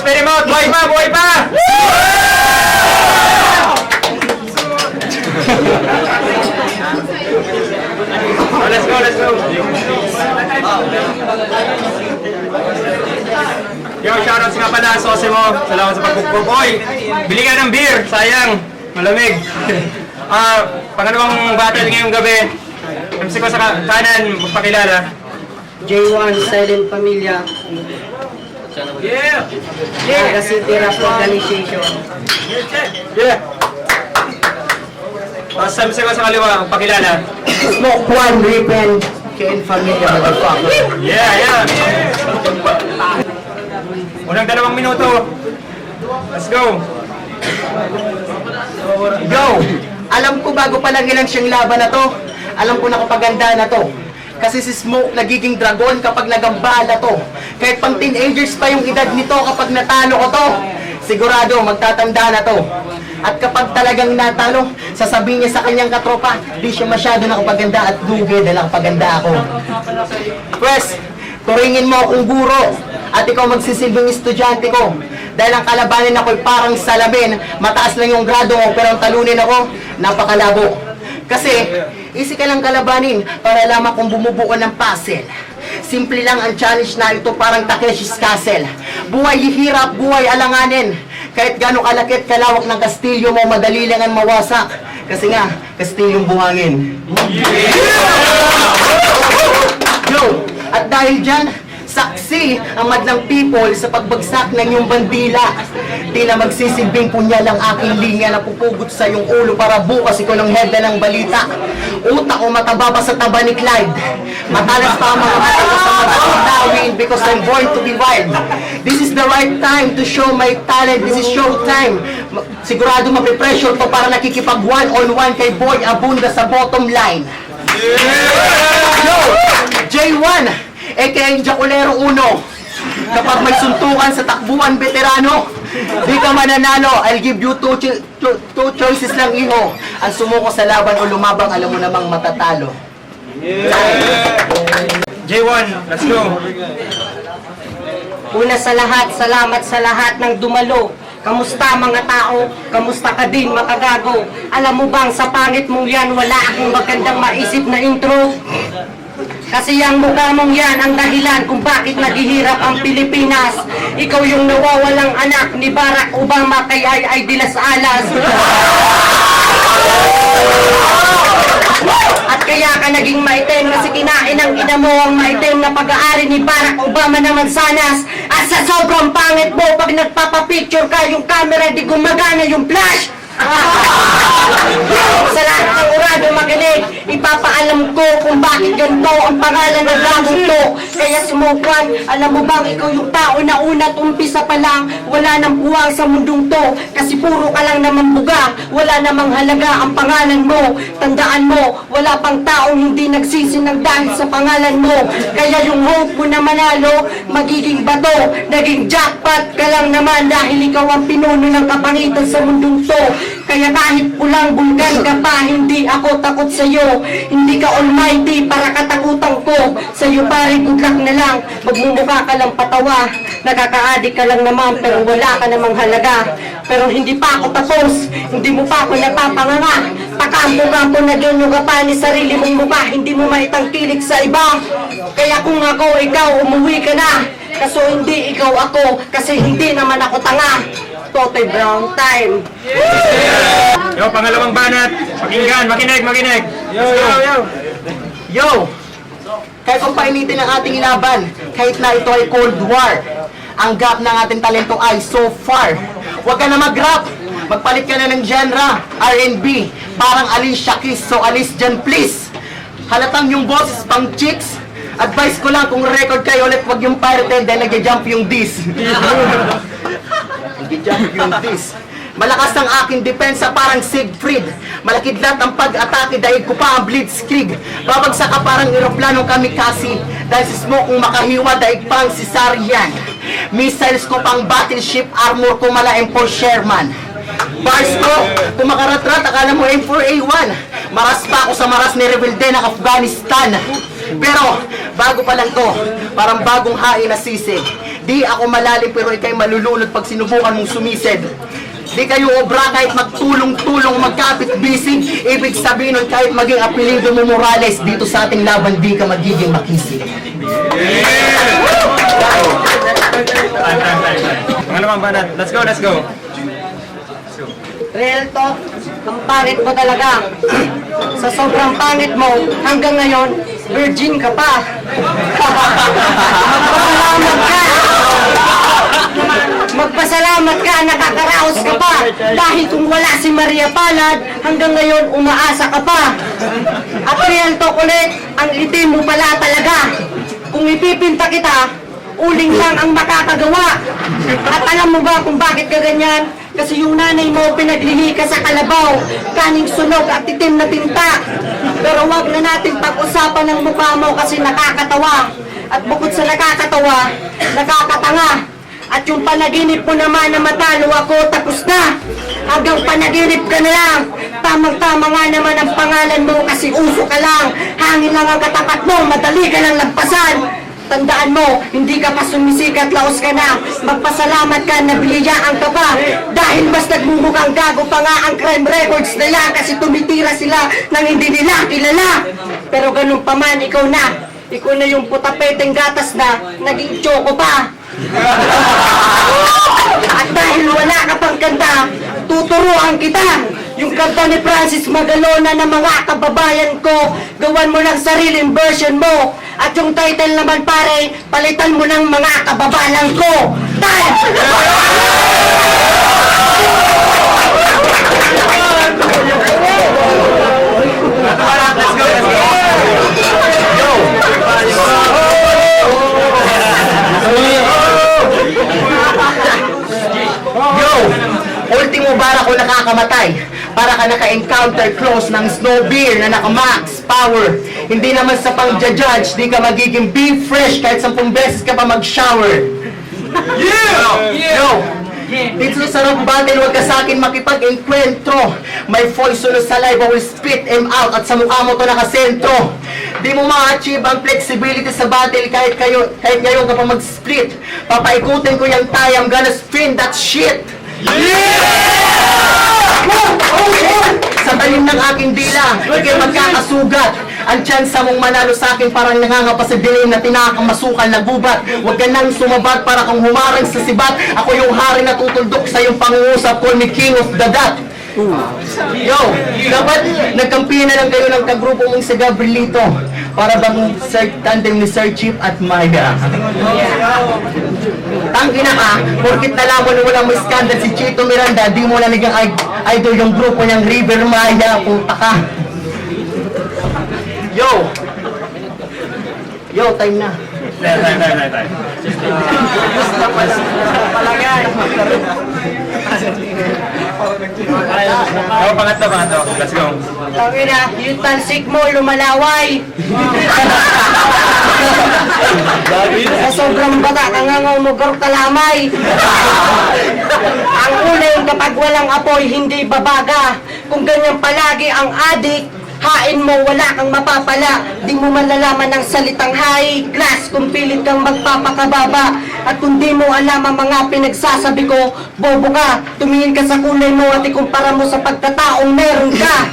spin him out! Buhay pa! Buhay pa! Oh, let's go, let's go! Yo, shoutouts nga pala, Sosimo. Salamat sa pagpupog. Oy, bili ka ng beer. Sayang. Malamig. Pangalawang battle ngayong gabi. MC ko sa kanan, magpakilala. J1 Silent Familia. Yeah! Naga City Rap Organization. Yeah! Tapos MC ko sa kaliwa, magpakilala. Smoke One Ripen. KN Familia, motherfucker. Yeah, yeah! Unang 2 minuto. Let's go! Go! Alam ko bago pa lang ilang siyang laban na to. Alam ko na kapaganda na to. Kasi si Smoke nagiging dragon kapag nagambala to. Kahit pang teenagers pa yung edad nito kapag natalo ko to. Sigurado magtatanda na to. At kapag talagang natalo, sasabihin niya sa kanyang katropa, di siya masyado nakapaganda at lugi dahil nakapaganda ako. Pwes, turingin mo akong guro at ikaw magsisilbing estudyante ko. Dahil ang kalabanin ako'y parang salamin, mataas lang yung grado mo pero ang talunin ako, napakalabo. Kasi, easy ka lang kalabanin para lamang kung bumubuo ng puzzle. Simple lang ang challenge na ito parang Takeshi's Castle. Buhay hirap, buhay alanganin. Kahit gano'ng kalakit kalawak ng kastilyo mo, madali lang ang mawasak. Kasi nga, kastilyong buhangin. Yo! At dahil dyan, saksi ang madlang people sa pagbagsak ng iyong bandila. Di na magsisilbing punyal ang aking linya na pupugot sa iyong ulo para bukas ikaw ng head ng balita. Utak ko mataba pa sa taba ni Clyde. Matalas pa ang mga mata ko sa matawin because I'm born to be wild. This is the right time to show my talent. This is show time. Sigurado mapipressure to para nakikipag one-on-one kay Boy Abunda sa bottom line. Yo! J1! aka Jaculero 1. Kapag may suntukan sa takbuhan veterano, di ka mananalo. I'll give you two choices lang, iho. Ang sumuko sa laban o lumabang, alam mo namang matatalo. J1, let's go! Una sa lahat, salamat sa lahat ng dumalo. Kamusta mga tao? Kamusta ka din makagago? Alam mo bang sa pangit mong yan, wala akong magandang maisip na intro? Kasi ang mukha mong yan ang dahilan kung bakit naghihirap ang Pilipinas. Ikaw yung nawawalang anak ni Barack Obama kay ay dilas alas. At kaya ka naging maitim kasi kinain ang ina mo ang maitim na pag-aari ni Barack Obama na mansanas. At sa sobrang pangit mo, pag nagpapapicture ka, yung camera di gumagana yung flash. Sa lahat ng urado makinig, ipapaalam ko kung bakit ganito ang pangalan ng lagong to. Kaya sumukan, alam mo bang ikaw yung tao na una't umpisa pa lang, wala nang buwang sa mundong to. Kasi puro ka lang naman buga, wala namang halaga ang pangalan mo. Tandaan mo, wala pang taong hindi nagsisinang dahil sa pangalan mo. Kaya yung hope mo na manalo, magiging bato. Naging jackpot ka lang naman dahil ikaw ang pinuno ng kapangitan sa mundong to. Kaya kahit pulang bulgan ka pa, hindi ako takot sa'yo. Hindi ka almighty para katakutan ko. Sa'yo pare, good luck na lang. Magmumukha ka lang patawa. Nakaka-addict ka lang naman, pero wala ka namang halaga. Pero hindi pa ako tapos, hindi mo pa ako napapanganga. Pakampo-kampo na ganyo ka pa ni sarili mong mukha. Hindi mo maitangkilik sa iba. Kaya kung ako, ikaw, umuwi ka na. Kaso hindi ikaw ako, kasi hindi naman ako tanga. Totoy Brown time. Yo, pangalawang banat. Pakinggan, makinig. Yo! Yo! Kahit kung painitin ang ating laban, kahit na ito ay Cold War, ang gap ng ating talento ay so far. Huwag ka na mag-rap, magpalit ka na ng genre, R&B, parang Alicia Keys, so alis dyan please. Halatang yung boses pang chicks, advice ko lang kung record kayo ulit, wag yung pirated dahil nag-jump yung disc. Nag-jump yung disc. Malakas ang aking depensa parang Siegfried. Malakidlat ang pag-atake dahil ko pa ang blitzkrieg. Babagsak ka parang eroplanong kamikaze. Dahil si Smoke kung makahiwa dahil pang si Sarian. Missiles ko pang battleship, armor ko mala M4 Sherman. Bars ko, kung makaratrat, akala mo M4A1. Maras pa ako sa maras ni Rebelde ng Afghanistan. Pero, bago pa lang to, parang bagong hain na sisig. Di ako malalim pero ikay malulunod pag sinubukan mong sumisid. Di kayo obra kahit magtulong-tulong, magkapit-bisig. Ibig sabihin nun kahit maging apelido mo Morales, dito sa ating laban di ka magiging makisig. Mga naman banat. Let's go, let's go. Real talk, ang pangit mo talaga. Sa sobrang pangit mo, hanggang ngayon, virgin ka pa. Magpasalamat ka. Magpasalamat ka, nakakaraos ka pa. Dahil kung wala si Maria Palad, hanggang ngayon umaasa ka pa. At real talk ulit, ang itim mo pala talaga. Kung ipipinta kita, uling lang ang makakagawa. At alam mo ba kung bakit ka ganyan? Kasi yung nanay mo pinaglihi ka sa kalabaw, kaning sunog at itim na tinta. Pero wag na natin pag-usapan ng mukha mo kasi nakakatawa. At bukod sa nakakatawa, nakakatanga. At yung panaginip mo naman na matalo ako, tapos na. Hanggang panaginip ka na lang. Tamang-tama nga naman ang pangalan mo kasi uso ka lang. Hangin lang ang katapat mo, madali ka lang lampasan. Tandaan mo, hindi ka pa sumisikat, laos ka na. Magpasalamat ka, nabiliyaan ka pa. Dahil mas nagmumukhang gago pa nga ang crime records nila kasi tumitira sila nang hindi nila kilala. Pero ganun pa man, ikaw na. Ikaw na yung putapeteng gatas na naging choco pa. At dahil wala ka pang kanta, tuturuan kita. Yung kanta ni Francis Magalona na mga kababayan ko, gawan mo ng sariling version mo. At yung title naman pare, palitan mo ng mga kababayan ko. Time! Let's go, let's go. Yo! Ultimo bara ko nakakamatay. Para ka naka-encounter close ng snow beer na naka-max power. Hindi naman sa pang-judge, di ka magiging be fresh kahit 10 beses ka pa mag-shower. Yo! Dito sa sarap battle, huwag ka sa akin makipag-enkwentro. May poisonous saliva will spit him out at sa mukha mo to nakasentro. Di mo ma-achieve ang flexibility sa battle kahit ngayon ka pa mag-split. Papaikutin ko yung tie, I'm gonna spin that shit. Sa talim ng aking dila, ikay magkakasugat. Ang tsansa mong manalo sa akin parang nangangapa sa dilim na tinakang masukal na gubat. Huwag ka nang sumabat para kang humarang sa sibat. Ako yung hari na tutuldok sa iyong pangungusap. Call me king of the dot. Yo, dapat nagkampi na lang kayo ng kagrupo mong si Gabrielito. Para bang tandem ni Sir Chief at Maya. Tangina ka, porkit nalaman na walang may skandal si Chito Miranda, di mo na naging idol yung grupo niyang River Maya, puta ka. Yo! Yo, time na. Time. Oh, pangatlo. Let's go. Tangina, yung tansik mo lumalaway. Sa sobrang bata, nangangumugar kalamay. Ang uling kapag walang apoy, hindi babaga. Kung ganyan palagi ang adik, hain mo, wala kang mapapala. Di mo malalaman ng salitang high class kung pilit kang magpapakababa. At kung di mo alam ang mga pinagsasabi ko, bobo ka. Tumingin ka sa kulay mo at ikumpara mo sa pagkataong meron ka.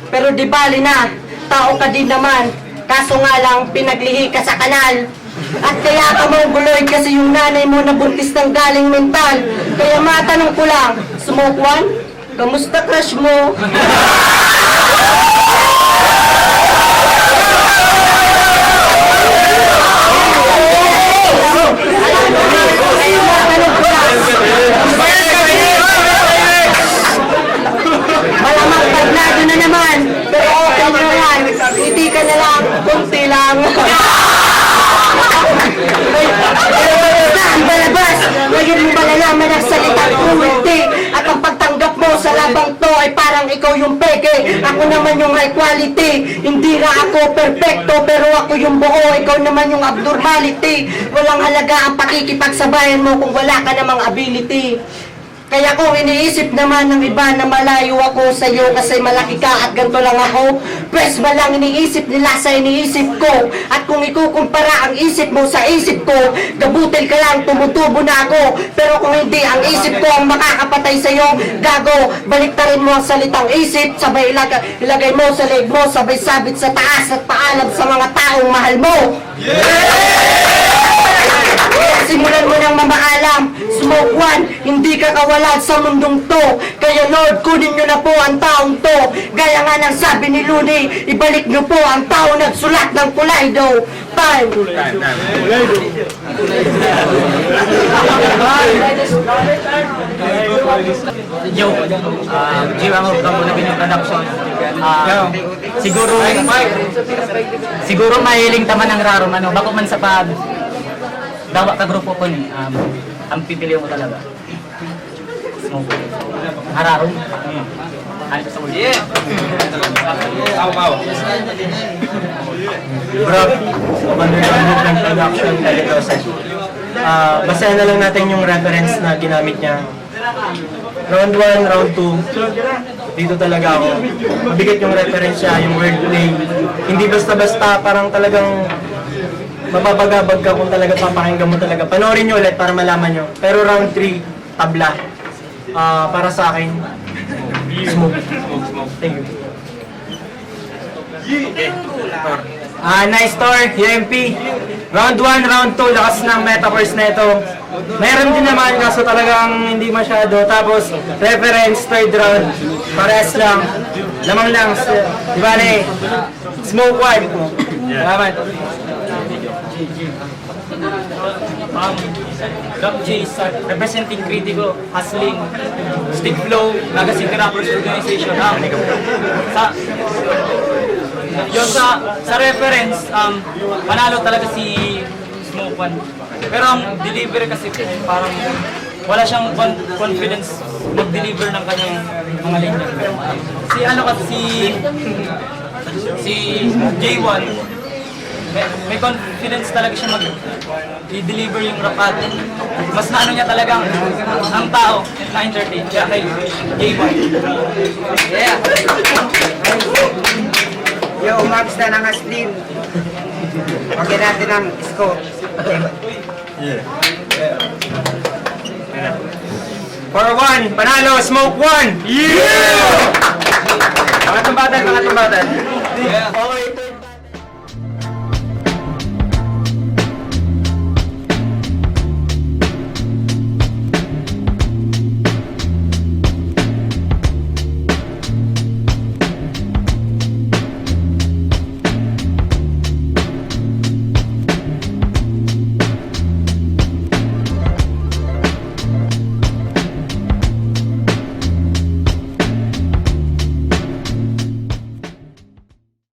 Pero di bali na, tao ka din naman. Kaso nga lang, pinaglihi ka sa kanal. At kaya ka mongoloid kasi yung nanay mo nabuntis ng galing mental. Kaya matanong ko lang, Smoke One, kamusta crush mo? Malamang pagnado na naman, pero okay na yan. Hindi ka na lang, kunti lang. Ang balabas, ngayon mo malalaman ang salitang cruelty. At ang pagtanggap mo sa labang to ay parang ikaw yung peke. Ako naman yung high quality. Hindi nga ako perfecto, pero ako yung buo. Ikaw naman yung abnormality. Walang halaga ang pakikipagsabayan mo kung wala ka namang ability. Kaya kung iniisip naman ng iba na malayo ako sa iyo kasi malaki ka at ganito lang ako, pwes ba lang iniisip nila sa iniisip ko. At kung ikukumpara ang isip mo sa isip ko, gabutil ka lang, tumutubo na ako. Pero kung hindi, ang isip ko ang makakapatay sa iyo, gago, baliktarin mo ang salitang isip, sabay ilagay mo sa leg mo, sabay sabit sa taas at paalam sa mga taong mahal mo. Simulan mo ng mamaalam, Smoke One, hindi ka kawalan sa mundong to. Kaya Lord, kunin nyo na po ang taong to. Gaya nga ng sabi ni Looney, ibalik nyo po ang tao nagsulat ng Pulaydo. Time! Yo, Jiwang of Kabunabino Production. Siguro mahiling taman ang raro man, bako man sa pag dawa ka grupo ko ni, ang pipiliw mo talaga. Smoke. Hararo. Ano sa muli? Bro, Kabunabino Production, Kalitosan. Basahin na lang natin yung reference na ginamit niya. Round 1, round 2, dito talaga ako. Mabigat yung reference niya, yung wordplay. Hindi basta-basta, parang talagang mababagabag ka kung talaga papakinggan mo talaga. Panoorin nyo ulit para malaman nyo. Pero round 3, tabla. Para sa akin, smoke. Thank you. Nice story, UMP. Round 1, round 2, lakas ng metaverse na ito. Meron din naman kaso talagang hindi masyado. Tapos, reference, third round, parehas lang. Lamang lang. Di ba na Smoke One. Salamat. Doc J, representing Critico, Hustling, Stick Flow, Legacy Rappers Organization. Sa reference, panalo talaga si Smoke One. Pero ang delivery kasi parang wala siyang confidence mag-deliver ng kanyang mga linya. Si J1, may confidence talaga siya mag-deliver yung rapat. Mas naano niya talagang ang tao na-entertain. Kaya kay J1. Yeah! Yo, umags na ng Aslin. Okay natin ang score. For 1, panalo, Smoke One! Yeah! Pangatong batan. Okay.